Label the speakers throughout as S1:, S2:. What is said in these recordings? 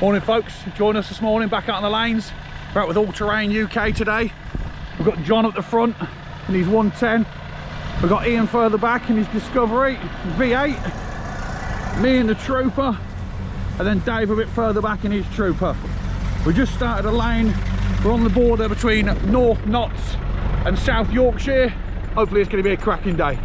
S1: Morning folks, join us this morning back out on the lanes. We're out with All Terrain UK today. We've got John up the front in his 110. We've got Ian further back in his Discovery V8. Me in the Trooper. And then Dave a bit further back in his Trooper. We just started a lane. We're on the border between North Nott and South Yorkshire. Hopefully it's going to be a cracking day.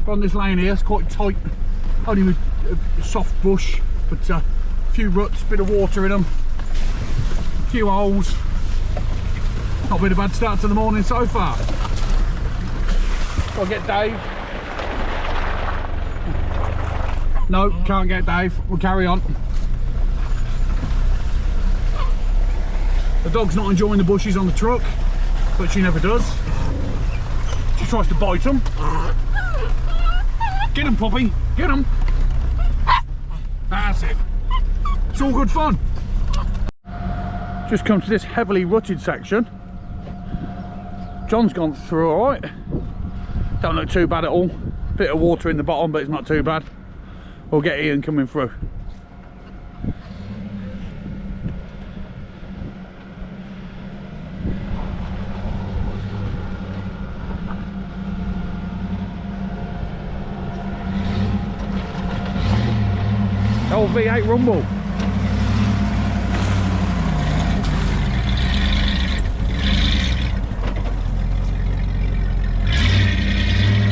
S1: On this lane here, it's quite tight, only with a soft bush, but a few ruts, bit of water in them, a few holes. Not been a bad start to the morning so far. I'll get Dave. No, can't get Dave, we'll carry on. The dog's not enjoying the bushes on the truck, but she never does. She tries to bite them. Get him, puppy, get him. That's it. It's all good fun. Just come to this heavily rutted section. John's gone through all right. Don't look too bad at all. Bit of water in the bottom, but it's not too bad. We'll get Ian coming through. Old V8 rumble.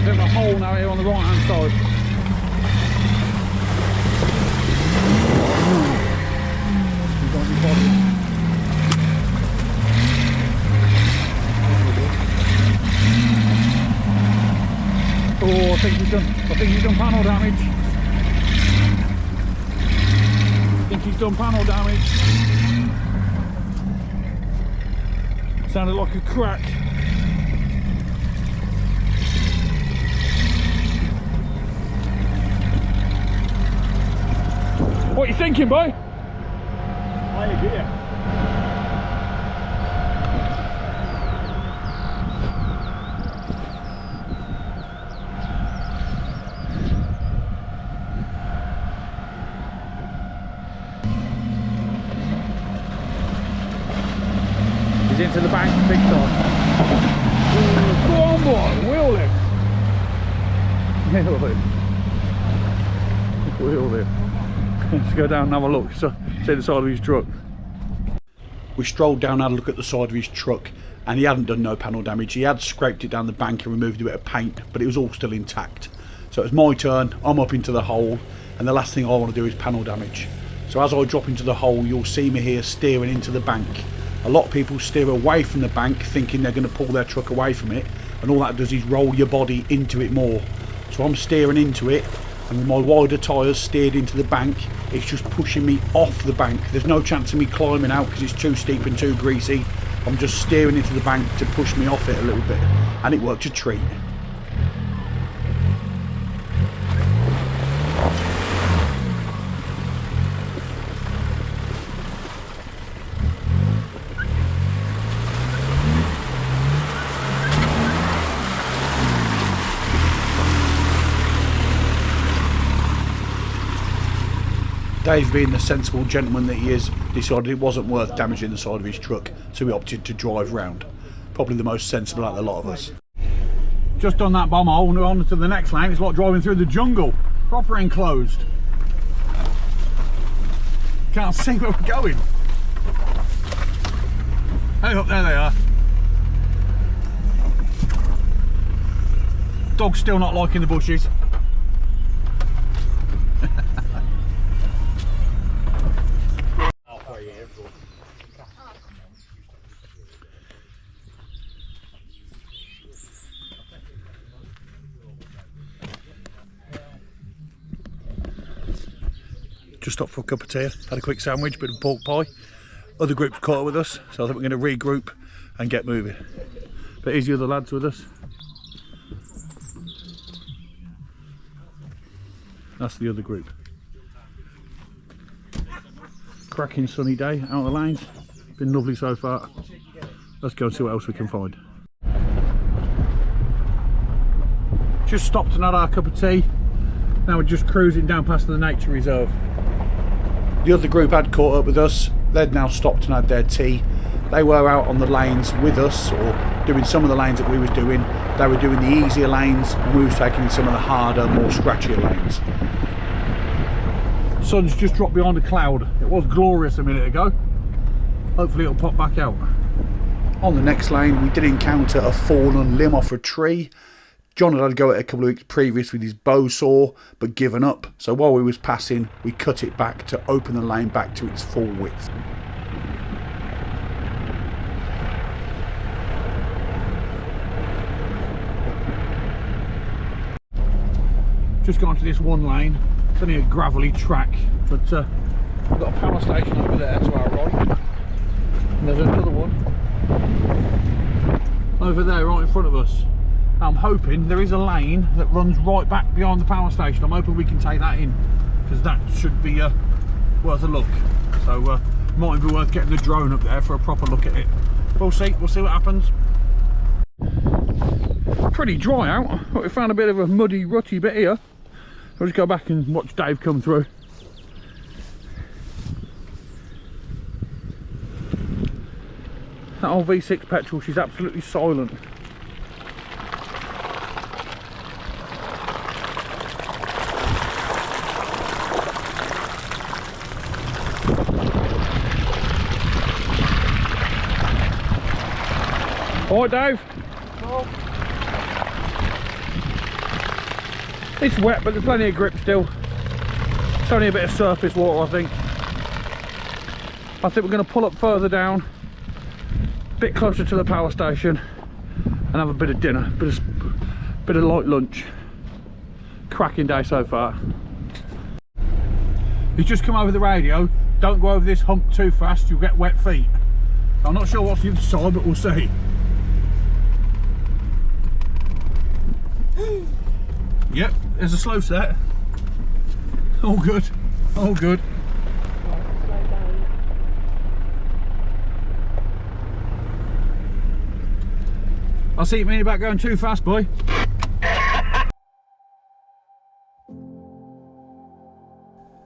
S1: Bit of a hole now here on the right hand side. Oh, I think he's done panel damage. I think he's done panel damage. Sounded like a crack. What are you thinking, boy?
S2: Higher gear.
S1: Into the bank big time. Go on, boy, wheel him. Wheel him. Wheel him. Let's go down and have a look, so see the side of his truck. We strolled down and had a look at the side of his truck, and he hadn't done no panel damage. He had scraped it down the bank and removed a bit of paint, but it was all still intact. So it was my turn. I'm up into the hole, and the last thing I want to do is panel damage. So as I drop into the hole, you'll see me here steering into the bank. A lot of people steer away from the bank thinking they're going to pull their truck away from it, and all that does is roll your body into it more. So I'm steering into it, and with my wider tyres steered into the bank, it's just pushing me off the bank. There's no chance of me climbing out because it's too steep and too greasy. I'm just steering into the bank to push me off it a little bit, and it worked a treat. Dave, being the sensible gentleman that he is, decided it wasn't worth damaging the side of his truck, so he opted to drive round. Probably the most sensible out of the lot of us. Just on that bomb hole, and we're on to the next lane. It's like driving through the jungle, proper enclosed. Can't see where we're going. Hey up, there they are. Dog's still not liking the bushes. Just stopped for a cup of tea, had a quick sandwich, bit of pork pie. Other groups caught up with us, so I think we're going to regroup and get moving. But here's the other lads with us. That's the other group. Cracking sunny day out of the lanes. Been lovely so far. Let's go and see what else we can find. Just stopped and had our cup of tea. Now we're just cruising down past the nature reserve. The other group had caught up with us. They'd now stopped and had their tea. They were out on the lanes with us, or doing some of the lanes that we was doing. They were doing the easier lanes and we was taking some of the harder, more scratchier lanes. Sun's just dropped behind a cloud. It was glorious a minute ago. Hopefully it'll pop back out. On the next lane we did encounter a fallen limb off a tree. John had to go at it a couple of weeks previous with his bow saw, but given up. So while we was passing, we cut it back to open the lane back to its full width. Just gone to this one lane. It's only a gravelly track, but we've got a power station over there to our right. And there's another one over there right in front of us. I'm hoping there is a lane that runs right back behind the power station. I'm hoping we can take that in, because that should be worth a look. So might be worth getting the drone up there for a proper look at it. We'll see what happens. Pretty dry out, but we found a bit of a muddy, rutty bit here. I'll just go back and watch Dave come through. That old V6 petrol, she's absolutely silent. All right, Dave?
S2: No.
S1: It's wet, but there's plenty of grip still. It's only a bit of surface water, I think. I think we're going to pull up further down, a bit closer to the power station, and have a bit of dinner, bit of light lunch. Cracking day so far. He's just come over the radio. Don't go over this hump too fast, you'll get wet feet. I'm not sure what's the other side, but we'll see. Yep, there's a slow set. All good, all good. I'll see you mean about going too fast, boy.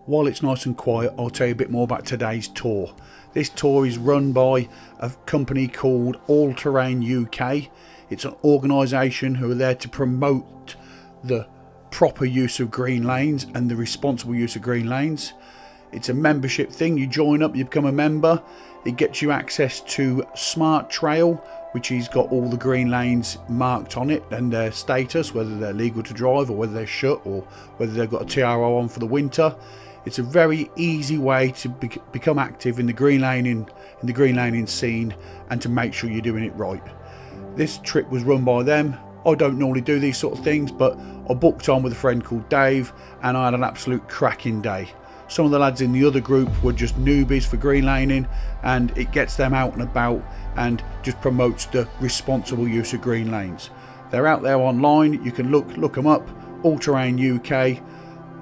S1: While it's nice and quiet, I'll tell you a bit more about today's tour. This tour is run by a company called All Terrain UK. It's an organisation who are there to promote the proper use of green lanes and the responsible use of green lanes. It's a membership thing. You join up, you become a member. It gets you access to Smart Trail, which has got all the green lanes marked on it and their status, whether they're legal to drive or whether they're shut or whether they've got a TRO on for the winter. It's a very easy way to become active in the green laning scene and to make sure you're doing it right. This trip was run by them. I don't normally do these sort of things, but I booked on with a friend called Dave and I had an absolute cracking day. Some of the lads in the other group were just newbies for green laning, and it gets them out and about and just promotes the responsible use of green lanes. They're out there online, you can look them up, All Terrain UK.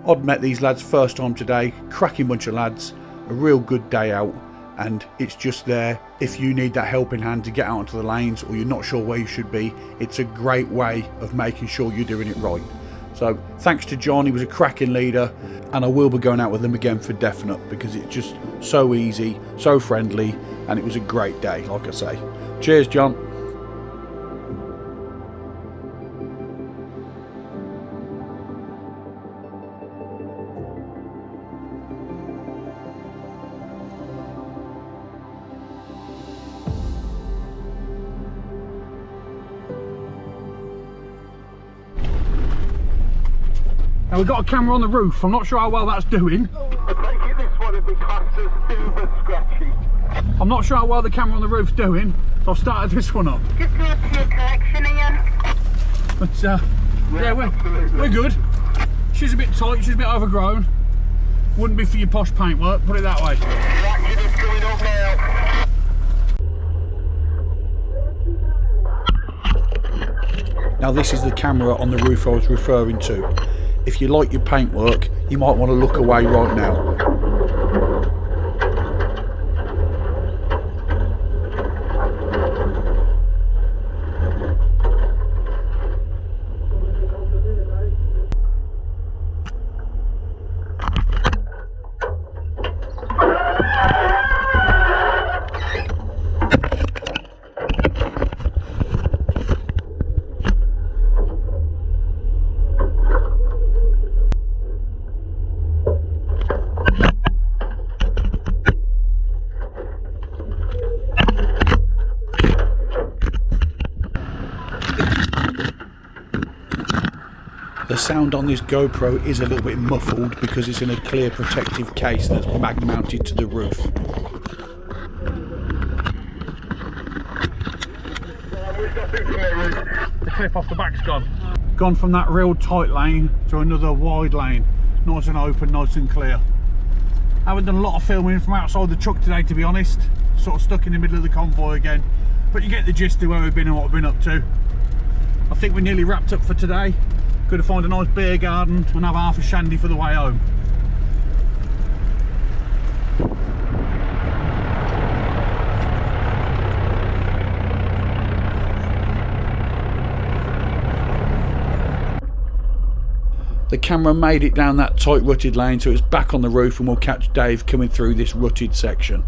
S1: I'd met these lads first time today, cracking bunch of lads, a real good day out, and it's just there if you need that helping hand to get out onto the lanes or you're not sure where you should be. It's a great way of making sure you're doing it right. So thanks to John, he was a cracking leader, and I will be going out with him again for definite because it's just so easy, so friendly, and it was a great day, like I say. Cheers, John. Now we've got a camera on the roof. I'm not sure how well that's doing.
S2: I take it this one would be classed as super scratchy.
S1: I'm not sure how well the camera on the roof's doing, so I've started this one up.
S3: Just go to your collection, Ian.
S1: But yeah, we're good. She's a bit tight, she's a bit overgrown. Wouldn't be for your posh paintwork, put it that way.
S2: Action is coming up now.
S1: Now this is the camera on the roof I was referring to. If you like your paintwork, you might want to look away right now. The sound on this GoPro is a little bit muffled because it's in a clear protective case that's mag mounted to the roof. The clip off the back's gone. Gone from that real tight lane to another wide lane. Nice and open, nice and clear. Haven't done a lot of filming from outside the truck today, to be honest. Sort of stuck in the middle of the convoy again. But you get the gist of where we've been and what we've been up to. I think we're nearly wrapped up for today. Going to find a nice beer garden and have half a shandy for the way home. The camera made it down that tight rutted lane, so it's back on the roof and we'll catch Dave coming through this rutted section.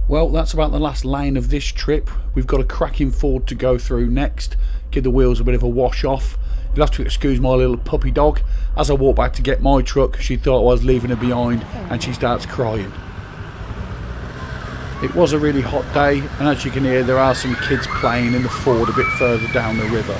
S1: Well, that's about the last lane of this trip. We've got a cracking ford to go through next. Give the wheels a bit of a wash off. You'll have to excuse my little puppy dog. As I walk back to get my truck, she thought I was leaving her behind and she starts crying. It was a really hot day, and as you can hear, there are some kids playing in the ford a bit further down the river.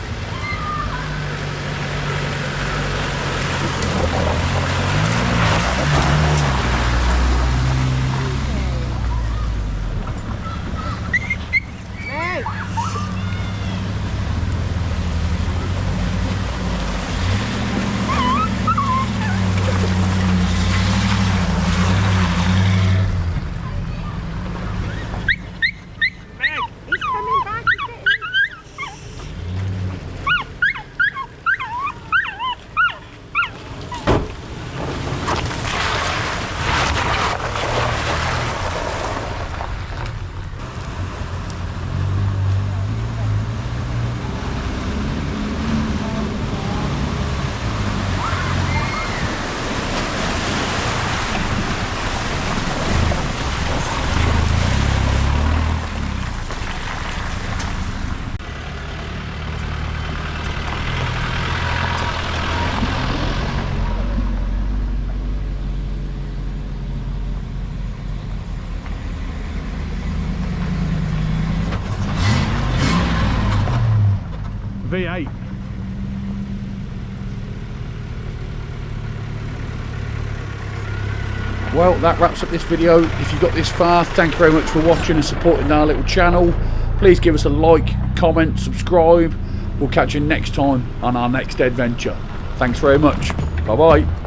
S1: V8. Well, that wraps up this video. If you got this far, thank you very much for watching and supporting our little channel. Please give us a like, comment, subscribe. We'll catch you next time on our next adventure. Thanks very much. Bye bye.